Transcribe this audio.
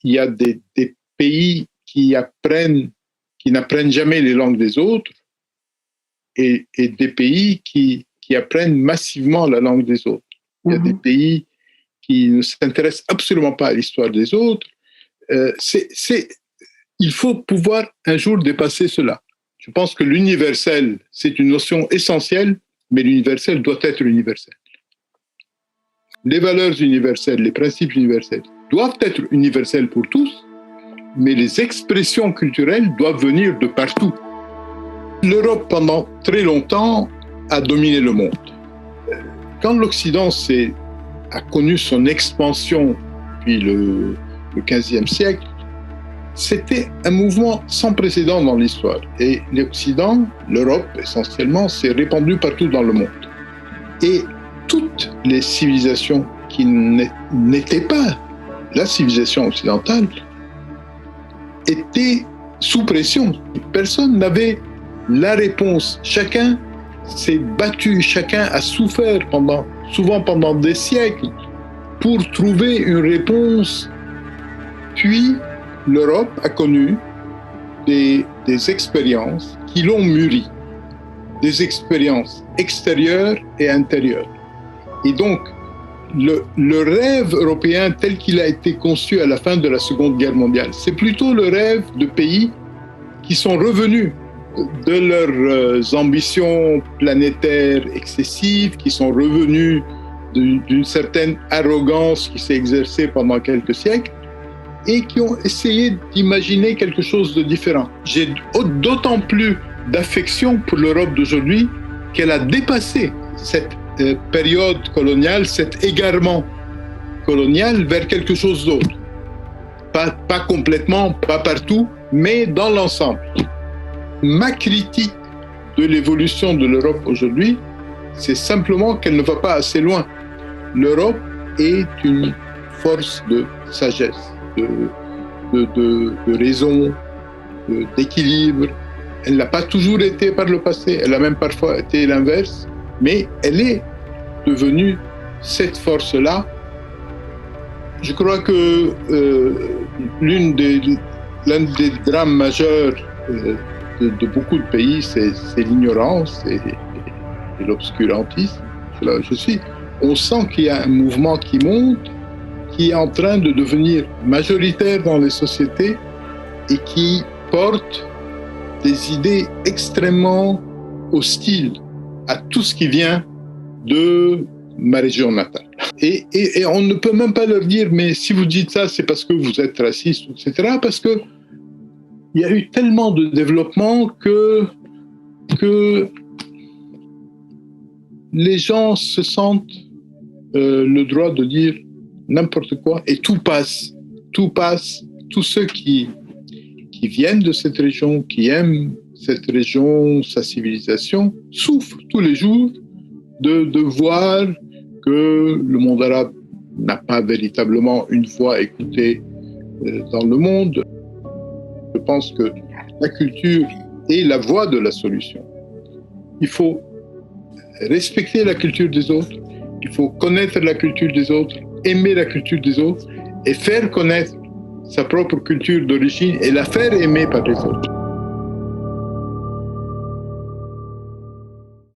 il y a des pays qui n'apprennent jamais les langues des autres et des pays qui apprennent massivement la langue des autres. Il y a des pays qui ne s'intéressent absolument pas à l'histoire des autres. Il faut pouvoir un jour dépasser cela. Je pense que l'universel, c'est une notion essentielle, mais l'universel doit être universel. Les valeurs universelles, les principes universels doivent être universels pour tous, mais les expressions culturelles doivent venir de partout. L'Europe, pendant très longtemps, a dominé le monde. Quand l'Occident a connu son expansion depuis le XVe siècle, c'était un mouvement sans précédent dans l'histoire. Et l'Occident, l'Europe essentiellement, s'est répandu partout dans le monde. Et toutes les civilisations qui n'étaient pas la civilisation occidentale étaient sous pression. Personne n'avait la réponse. Chacun s'est battu, chacun a souffert souvent pendant des siècles pour trouver une réponse. Puis, l'Europe a connu des expériences qui l'ont mûri, des expériences extérieures et intérieures. Et donc, le rêve européen tel qu'il a été conçu à la fin de la Seconde Guerre mondiale, c'est plutôt le rêve de pays qui sont revenus de leurs ambitions planétaires excessives, qui sont revenus d'une certaine arrogance qui s'est exercée pendant quelques siècles et qui ont essayé d'imaginer quelque chose de différent. J'ai d'autant plus d'affection pour l'Europe d'aujourd'hui qu'elle a dépassé cette période coloniale, cet égarement colonial vers quelque chose d'autre. Pas complètement, pas partout, mais dans l'ensemble. Ma critique de l'évolution de l'Europe aujourd'hui, c'est simplement qu'elle ne va pas assez loin. L'Europe est une force de sagesse, de raison, d'équilibre. Elle n'a pas toujours été par le passé, elle a même parfois été l'inverse, mais elle est devenue cette force-là. Je crois que l'un des drames majeurs de beaucoup de pays, c'est l'ignorance et l'obscurantisme. Là, on sent qu'il y a un mouvement qui monte, qui est en train de devenir majoritaire dans les sociétés et qui porte des idées extrêmement hostiles à tout ce qui vient de ma région natale. Et on ne peut même pas leur dire, mais si vous dites ça, c'est parce que vous êtes raciste, etc. Parce que il y a eu tellement de développement que les gens se sentent le droit de dire n'importe quoi et tout passe. Tout passe. Tous ceux qui viennent de cette région, qui aiment cette région, sa civilisation, souffrent tous les jours de voir que le monde arabe n'a pas véritablement une voix écoutée dans le monde. Je pense que la culture est la voie de la solution. Il faut respecter la culture des autres, il faut connaître la culture des autres, aimer la culture des autres et faire connaître sa propre culture d'origine et la faire aimer par les autres.